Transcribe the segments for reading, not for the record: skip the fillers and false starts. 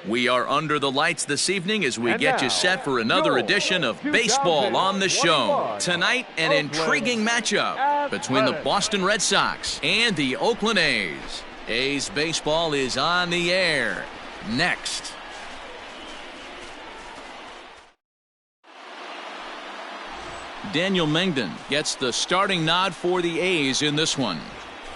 We are under the lights this evening as we get you set for another edition of Baseball on the Show. Tonight, an intriguing matchup between the Boston Red Sox and the Oakland A's. A's baseball is on the air next. Daniel Mengden gets the starting nod for the A's in this one.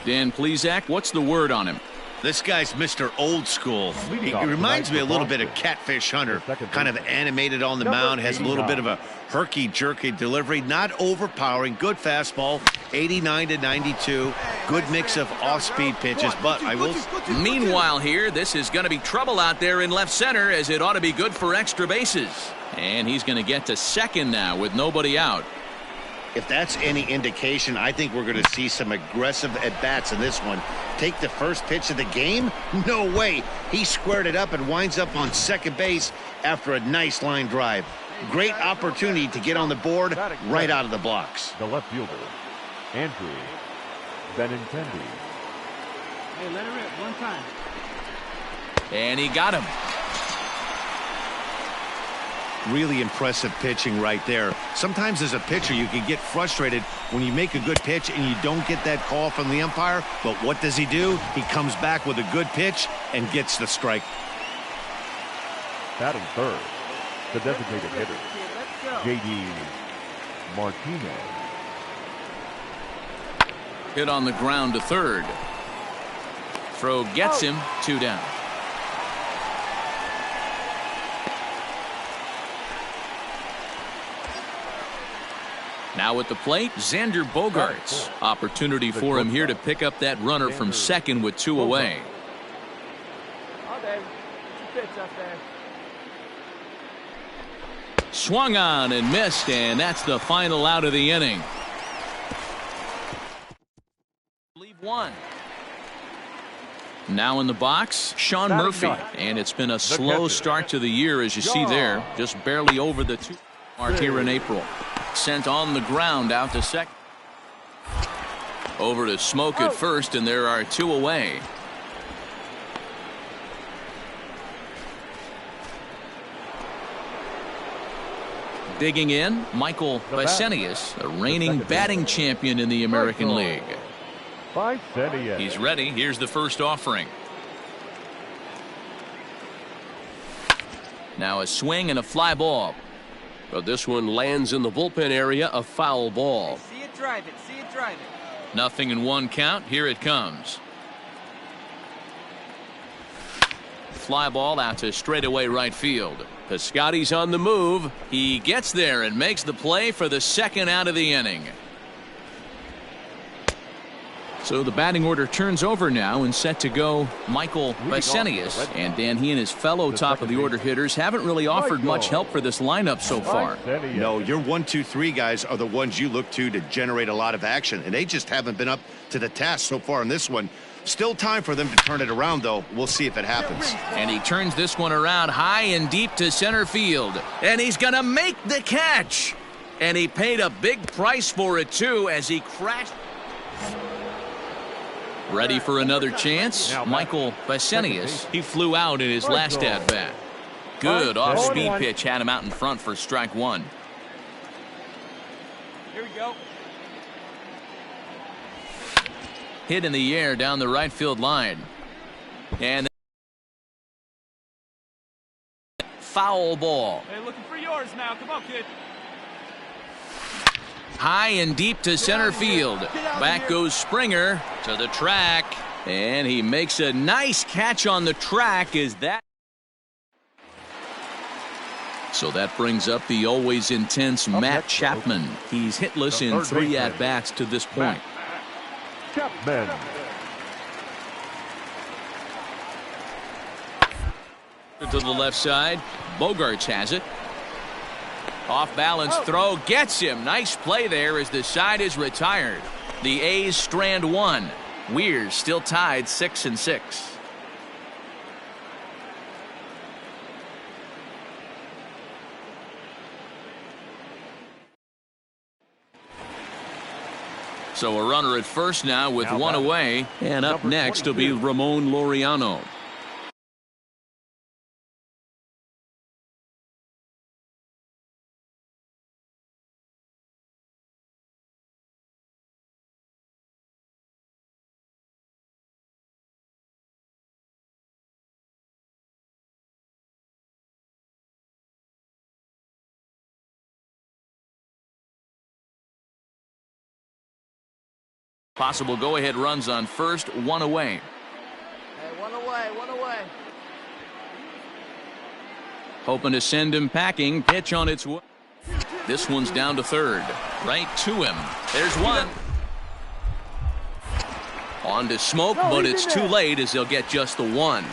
Dan Plesac, what's the word on him? This guy's Mr. Old School. He reminds me a little bit of Catfish Hunter. Kind of animated on the mound, has a little bit of a herky-jerky delivery. Not overpowering, good fastball, 89 to 92. Good mix of off-speed pitches, but I will... Meanwhile here, this is going to be trouble out there in left center as it ought to be good for extra bases. And he's going to get to second now with nobody out. If that's any indication, I think we're going to see some aggressive at-bats in this one. Take the first pitch of the game? No way. He squared it up and winds up on second base after a nice line drive. Great opportunity to get on the board right out of the blocks. The left fielder, Andrew Benintendi. Hey, let her rip one time. And he got him. Really impressive pitching right there. Sometimes as a pitcher you can get frustrated when you make a good pitch and you don't get that call from the umpire, but what does he do? He comes back with a good pitch and gets the strike. Batting third, the designated hitter, J.D. Martinez. Hit on the ground to third. Throw gets him, 2 down. Now at the plate, Xander Bogaerts. Opportunity for him here to pick up that runner from second with 2 away. Swung on and missed, and that's the final out of the inning. Leave one. Now in the box, Sean Murphy. And it's been a slow start to the year, as you see there. Just barely over the 2 mark here in April. Sent on the ground out to second. Over to Smoke at first, and there are 2 away. Digging in, Michael Bisce, a reigning batting champion in the American League. He's ready. Here's the first offering. Now a swing and a fly ball. But this one lands in the bullpen area, a foul ball. See it drive it. See it drive it. Nothing in 1 count. Here it comes. Fly ball out to straightaway right field. Piscotty's on the move. He gets there and makes the play for the second out of the inning. So the batting order turns over now and set to go Michael Bisce. And Dan, he and his fellow top of the order hitters haven't really offered much help for this lineup so far. No, your 1, 2, 3 guys are the ones you look to generate a lot of action, and they just haven't been up to the task so far in this one. Still time for them to turn it around, though. We'll see if it happens. And he turns this one around high and deep to center field. And he's going to make the catch. And he paid a big price for it, too, as he crashed. Ready for another chance? Michael Bisce. He flew out in his last at-bat. Good off-speed pitch had him out in front for strike 1. Here we go. Hit in the air down the right field line. And foul ball. Hey, looking for yours now. Come on, kid. High and deep to center field. Back goes Springer to the track. And he makes a nice catch on the track. Is that? So that brings up the always intense Matt Chapman. He's hitless in 3 at-bats to this point. Chapman. To the left side. Bogaerts has it. Off balance throw gets him. Nice play there as the side is retired. The A's strand 1. Weir's still tied 6-6. So a runner at first now with 1 away. And up next will be Ramon Laureano. Possible go-ahead runs on first, one away. Hey, one away, one away. Hoping to send him packing. Pitch on its way. This one's down to third. Right to him. There's one. On to Smoke, but it's too late as they'll get just the one.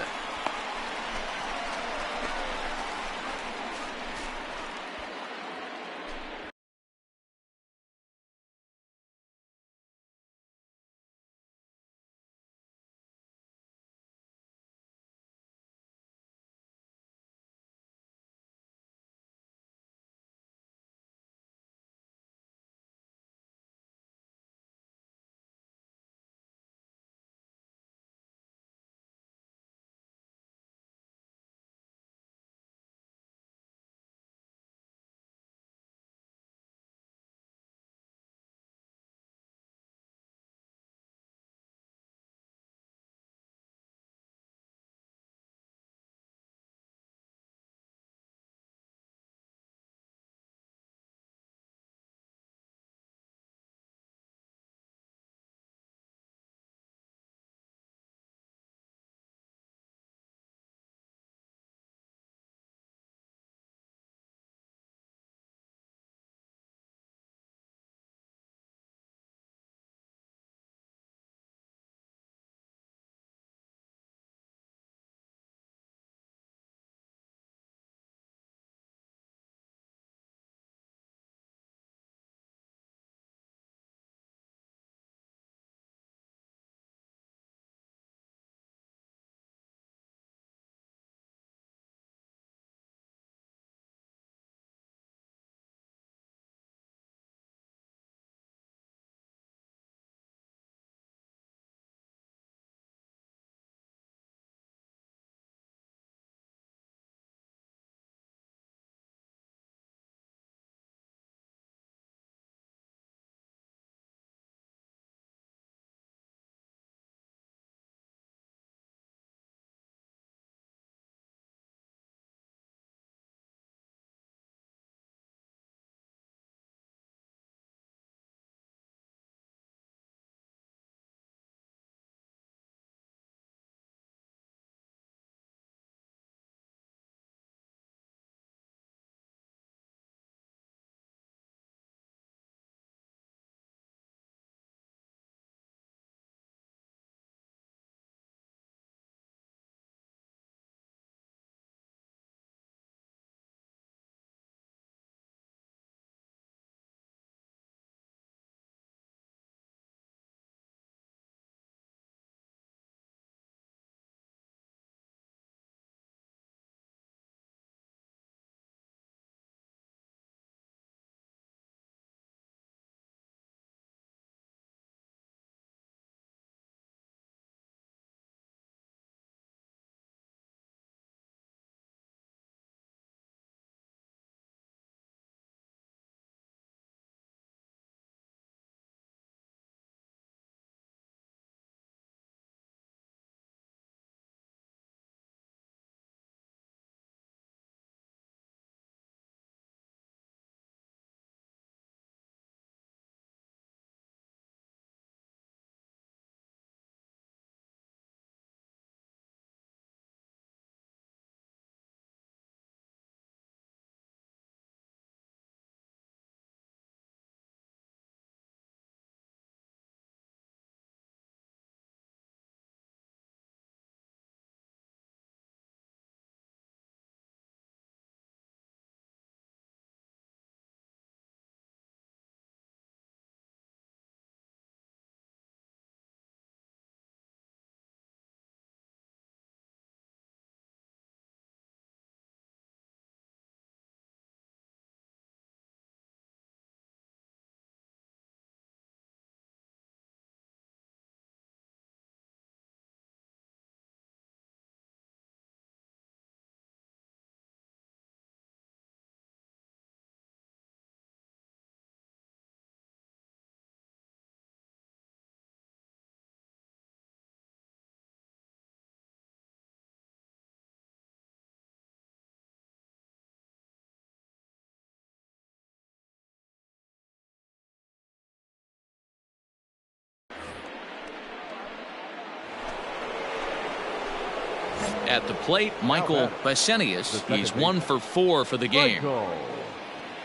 At the plate, Michael Bisce. He's 1 for 4 for the game.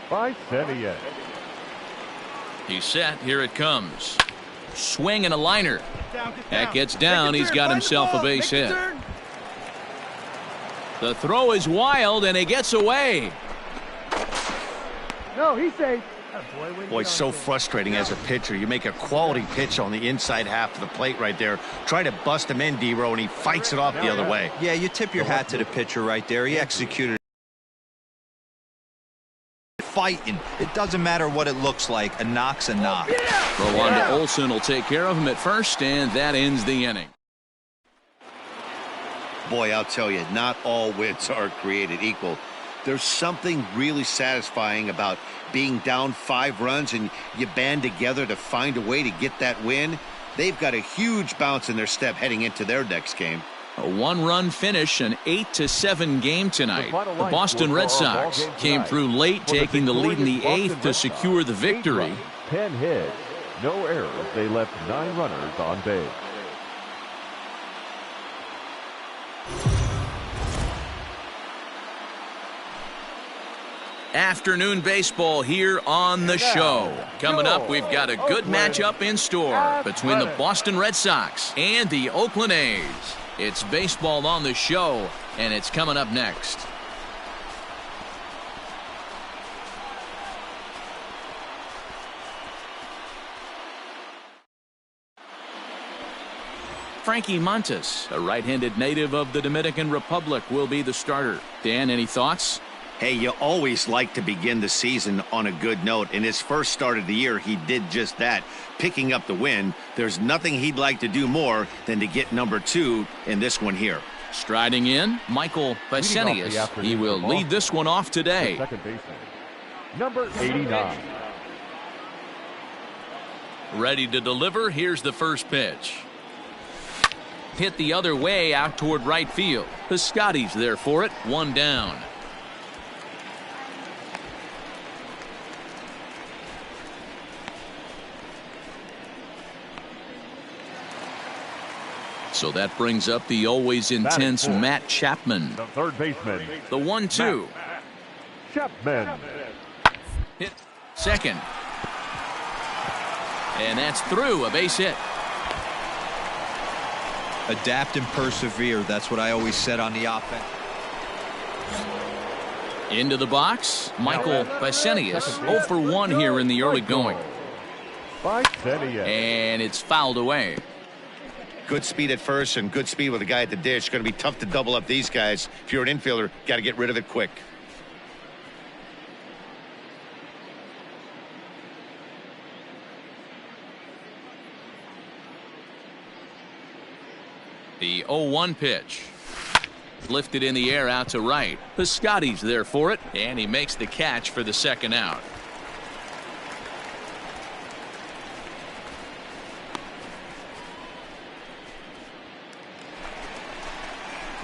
Bisce. He's set. Here it comes. Swing and a liner. That gets down. He's got himself a base hit. The throw is wild, and he gets away. No, he's safe. Boy, so frustrating as a pitcher. You make a quality pitch on the inside half of the plate right there. Try to bust him in, D-Row, and he fights it off the other way. Yeah, you tip your hat to the pitcher right there. He executed fighting. It doesn't matter what it looks like. A knock's a knock. Rolanda Olson will take care of him at first, and that ends the inning. Boy, I'll tell you, not all wins are created equal. There's something really satisfying about being down 5 runs and you band together to find a way to get that win. They've got a huge bounce in their step heading into their next game. A 1-run finish, an 8-7 game tonight. The Boston Red Sox came through late, taking the lead in the 8th to secure the victory. 10 hits, no errors. They left 9 runners on base. Afternoon baseball here on the show. Coming up, we've got a good matchup in store between the Boston Red Sox and the Oakland A's. It's baseball on the show, and it's coming up next. Frankie Montas, a right-handed native of the Dominican Republic, will be the starter. Dan, any thoughts? Hey, you always like to begin the season on a good note. In his first start of the year, he did just that, picking up the win. There's nothing he'd like to do more than to get number 2 in this one here. Striding in, Michael Bisce. He will lead this one off today. Second baseman, number 89. Ready to deliver. Here's the first pitch. Hit the other way out toward right field. Piscotty's there for it. 1 down. So that brings up the always intense Matt Chapman. The third baseman, The 1-2. Chapman. Hit second. And that's through, a base hit. Adapt and persevere. That's what I always said on the offense. Into the box, Michael Bisce. 0 for 1 here in the early going. And it's fouled away. Good speed at first and good speed with a guy at the dish. Going to be tough to double up these guys. If you're an infielder, got to get rid of it quick. The 0-1 pitch. Lifted in the air out to right. Piscotty's there for it, and he makes the catch for the second out.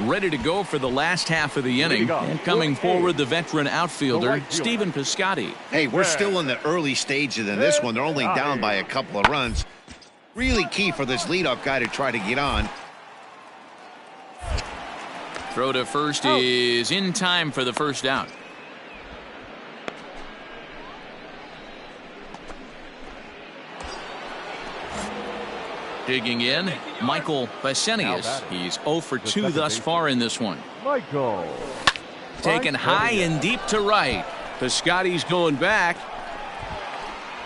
Ready to go for the last half of the inning. And coming forward, the veteran outfielder, Stephen Piscotty. Hey, we're still in the early stages in this one. They're only down by a couple of runs. Really key for this leadoff guy to try to get on. Throw to first is in time for the first out. Digging in, Michael Bisce. He's 0 for 2 thus far in this one. Michael. Taken high and deep to right. Piscotty's going back.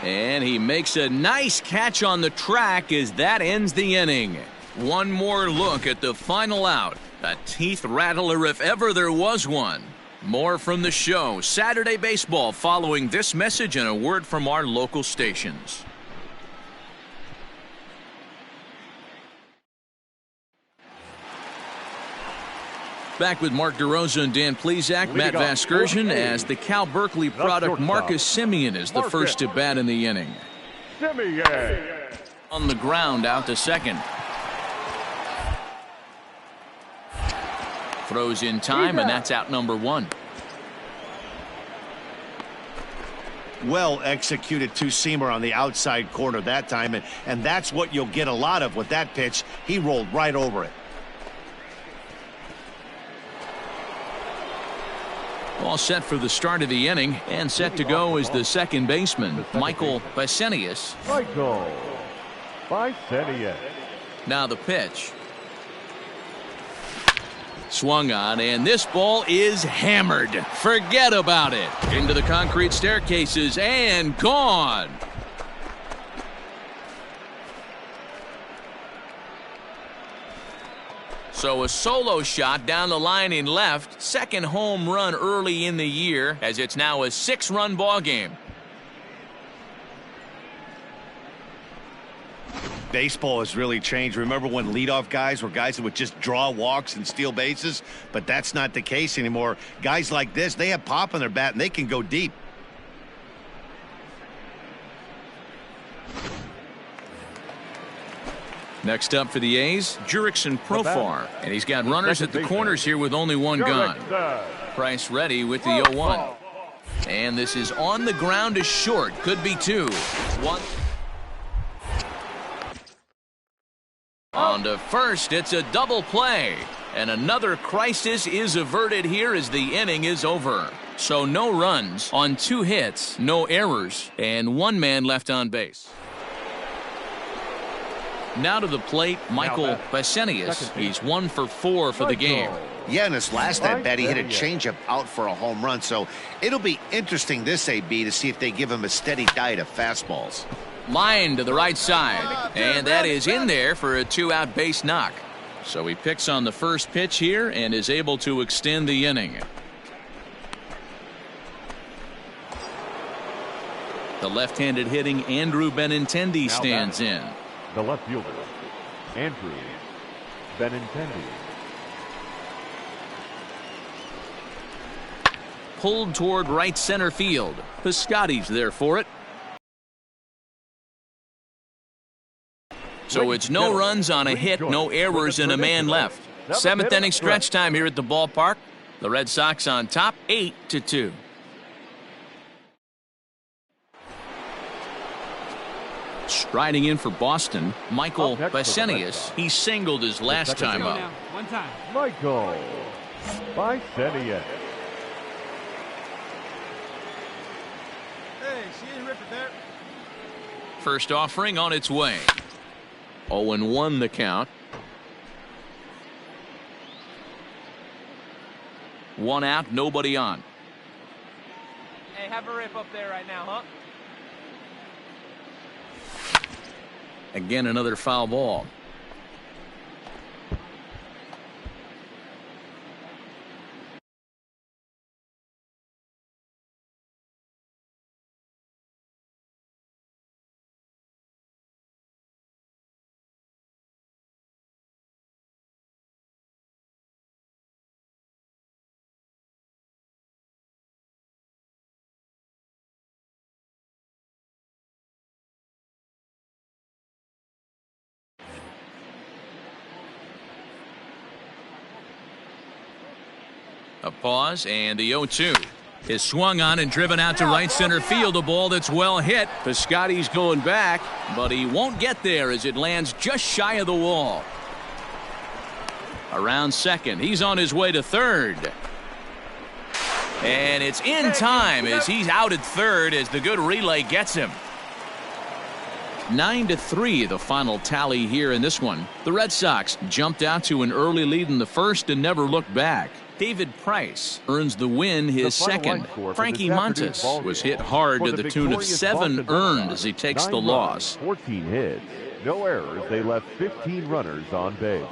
And he makes a nice catch on the track as that ends the inning. One more look at the final out. A teeth rattler if ever there was one. More from the show. Saturday Baseball following this message and a word from our local stations. Back with Mark DeRosa and Dan Plesac, Matt Vasgersian, as the Cal Berkeley product Marcus Semien is the first to bat in the inning. Semien. On the ground out to second. Throws in time, and that's out number 1. Well executed two-seamer on the outside corner that time, and that's what you'll get a lot of with that pitch. He rolled right over it. All set for the start of the inning, and set to go is the second baseman, Michael Bisce. Michael Bisce. Now the pitch. Swung on, and this ball is hammered. Forget about it. Into the concrete staircases and gone. So a solo shot down the line in left. Second home run early in the year, as it's now a 6-run ball game. Baseball has really changed. Remember when leadoff guys were guys that would just draw walks and steal bases? But that's not the case anymore. Guys like this, they have pop on their bat and they can go deep. Next up for the A's, Jurickson Profar, and he's got runners at the corners here with only one gun. Price ready with the 0-1. And this is on the ground to short. Could be 2. 1. On to first, it's a double play. And another crisis is averted here as the inning is over. So no runs on 2 hits, no errors, and 1 man left on base. Now to the plate, Michael Bisce. He's 1 for 4 for the game. Yeah, in his last at bat, he hit a changeup out for a home run. So it'll be interesting this AB to see if they give him a steady diet of fastballs. Line to the right side, and that is in there for a 2-out base knock. So he picks on the first pitch here and is able to extend the inning. The left-handed hitting Andrew Benintendi stands in. The left fielder, Andrew Benintendi. Pulled toward right center field. Piscotty's there for it. So it's no runs on a hit, no errors, and a man left. 7th inning stretch time here at the ballpark. The Red Sox on top, 8-2. Striding in for Boston, Michael Bisce. He singled his last time up. Michael Bisce. Hey, she didn't rip it there. First offering on its way. 0-1 the count. 1 out, nobody on. Hey, have a rip up there right now, huh? Again, another foul ball. A pause, and the 0-2 is swung on and driven out to right center field. A ball that's well hit. Piscotty's going back, but he won't get there as it lands just shy of the wall. Around second, he's on his way to third. And it's in time as he's out at third as the good relay gets him. 9-3 the final tally here in this one. The Red Sox jumped out to an early lead in the first and never looked back. David Price earns the win, his second. Frankie Montes was hit hard to the tune of 7 earned as he takes the loss. 14 hits, no errors. They left 15 runners on base.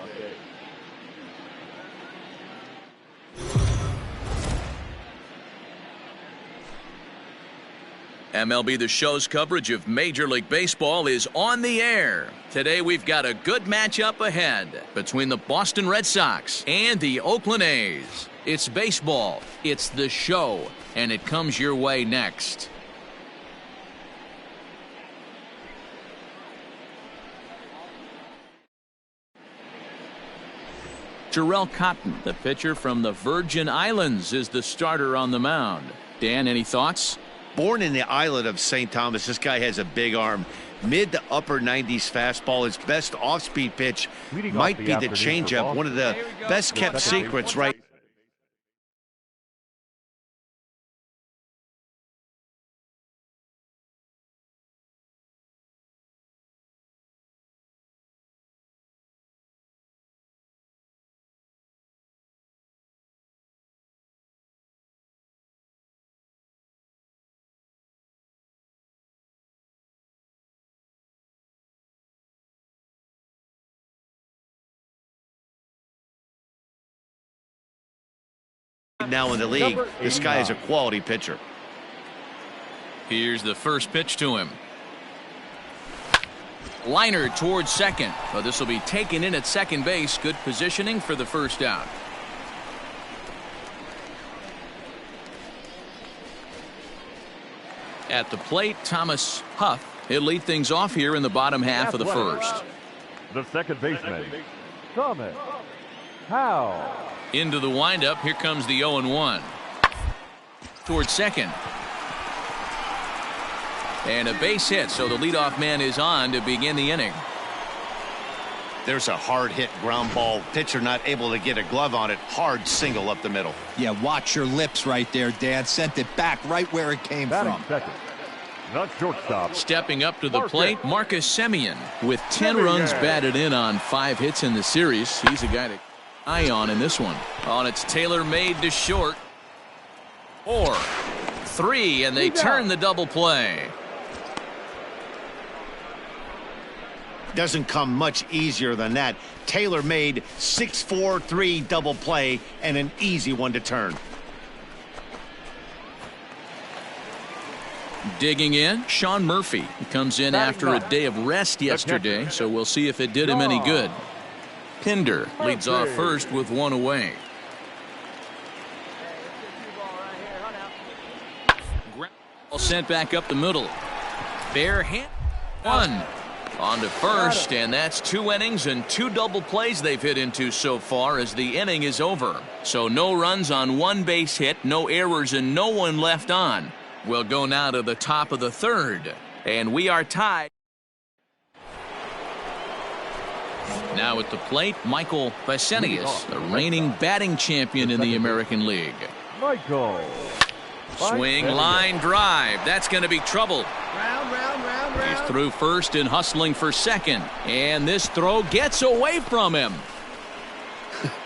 MLB The Show's coverage of Major League Baseball is on the air. Today we've got a good matchup ahead between the Boston Red Sox and the Oakland A's. It's baseball, it's The Show, and it comes your way next. Jarrell Cotton, the pitcher from the Virgin Islands, is the starter on the mound. Dan, any thoughts? Born in the island of St. Thomas, this guy has a big arm. Mid to upper 90s fastball. His best off-speed pitch might be the changeup. One of the best kept secrets right Now in the league, this guy is a quality pitcher. Here's the first pitch to him. Liner towards second. But this will be taken in at second base. Good positioning for the first out. At the plate, Thomas Huff. He'll lead things off here in the bottom half of the first. The second baseman, Thomas Howe. Into the windup. Here comes the 0-1. Towards second. And a base hit, so the leadoff man is on to begin the inning. There's a hard hit ground ball. Pitcher not able to get a glove on it. Hard single up the middle. Yeah, watch your lips right there, Dad. Sent it back right where it came from. Second. Not shortstop. Stepping up to the plate, Marcus Semien with 10 runs batted in on 5 hits in the series. He's a guy to eye on in this one. On it's Taylor made to short. 4, 3, and they turn the double play. Doesn't come much easier than that. Taylor made 6-4-3 double play and an easy one to turn. Digging in, Sean Murphy. He comes in after a day of rest yesterday, so we'll see if it did him any good. Pinder leads off first with 1 away. Ball sent back up the middle. Bare hand 1. On to first, and that's 2 innings and 2 double plays they've hit into so far as the inning is over. So no runs on 1 base hit, no errors, and no one left on. We'll go now to the top of the third, and we are tied. Now at the plate, Michael Bisce, the reigning batting champion in the American League. Michael. Swing, line, drive. That's going to be trouble. He's through first and hustling for second. And this throw gets away from him.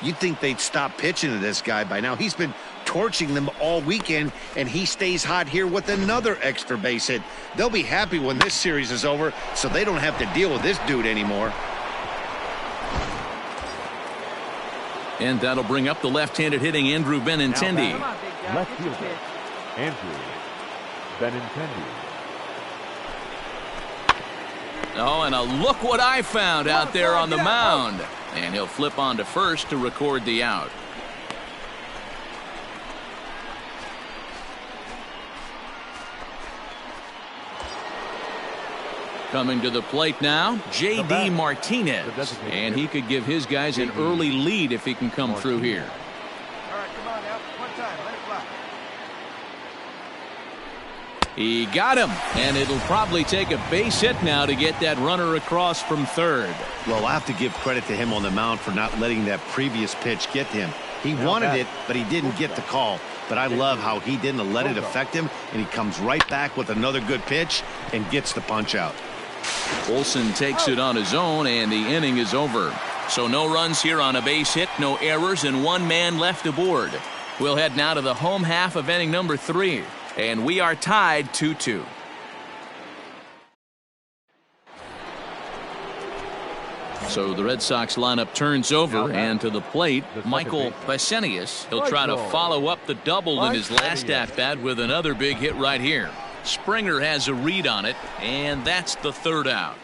You'd think they'd stop pitching to this guy by now. He's been torching them all weekend, and he stays hot here with another extra base hit. They'll be happy when this series is over, so they don't have to deal with this dude anymore. And that'll bring up the left-handed hitting Andrew Benintendi. Left fielder, Andrew Benintendi. Oh, and look what I found out there on the mound. And he'll flip on to first to record the out. Coming to the plate now, J.D. Martinez. And he could give his guys an early lead if he can come through here. All right, come on now. One time. Let it fly. He got him, and it'll probably take a base hit now to get that runner across from third. Well, I have to give credit to him on the mound for not letting that previous pitch get to him. He wanted it, but he didn't get the call. But I love how he didn't let it affect him, and he comes right back with another good pitch and gets the punch out. Olsen takes it on his own, and the inning is over. So no runs here on a base hit, no errors, and 1 man left aboard. We'll head now to the home half of inning number 3, and we are tied 2-2. So the Red Sox lineup turns over, and to the plate, Michael Bisce. He'll try to follow up the double in his last at-bat with another big hit right here. Springer has a read on it, and that's the third out.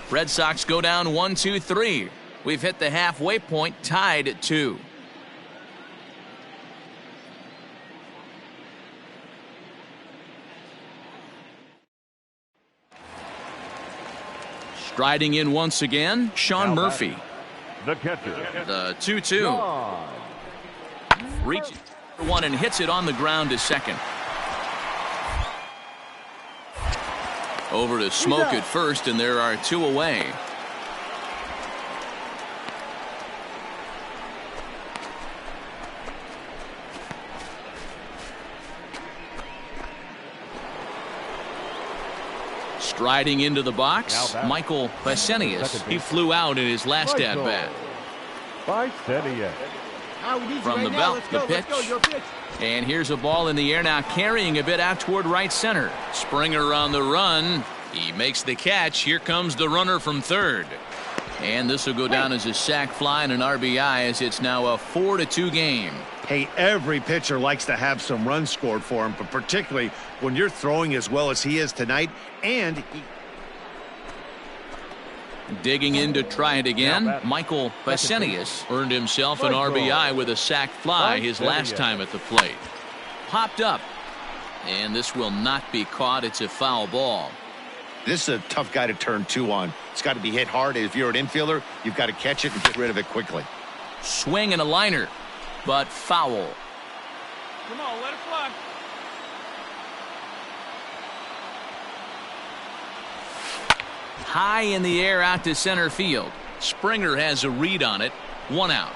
Red Sox go down 1-2-3. We've hit the halfway point, tied at 2. Striding in once again, Sean Murphy. The catcher. The 2-2. Reaches one and hits it on the ground to second. Over to Smoke at first, and there are 2 away. Striding into the box, Michael Bisce. He flew out in his last at-bat. From the belt, the pitch. And here's a ball in the air now, carrying a bit out toward right center. Springer on the run. He makes the catch. Here comes the runner from third. And this will go down as a sac fly and an RBI, as it's now a 4-2 game. Hey, every pitcher likes to have some runs scored for him, but particularly when you're throwing as well as he is tonight. And digging in to try it again, Michael Bisce earned himself an RBI with a sac fly his last time at the plate. Popped up, and this will not be caught. It's a foul ball. This is a tough guy to turn 2 on. It's got to be hit hard. If you're an infielder, you've got to catch it and get rid of it quickly. Swing and a liner, but foul. Come on, let it fly. High in the air out to center field. Springer has a read on it. 1 out.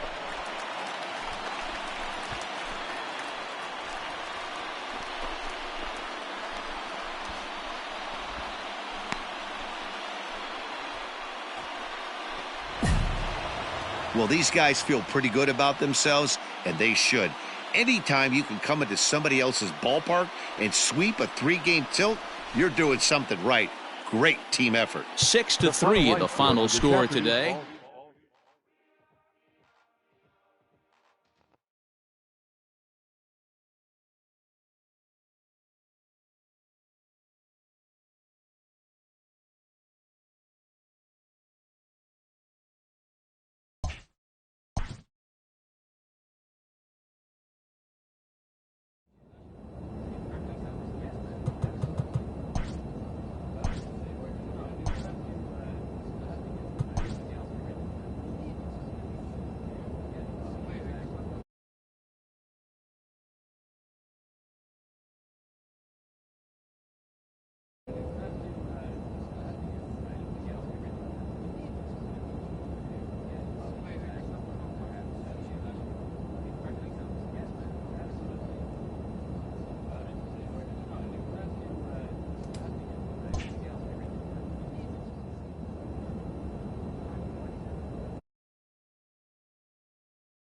Well, these guys feel pretty good about themselves, and they should. Anytime you can come into somebody else's ballpark and sweep a 3-game tilt, you're doing something right. Great team effort. 6-3, the final score today.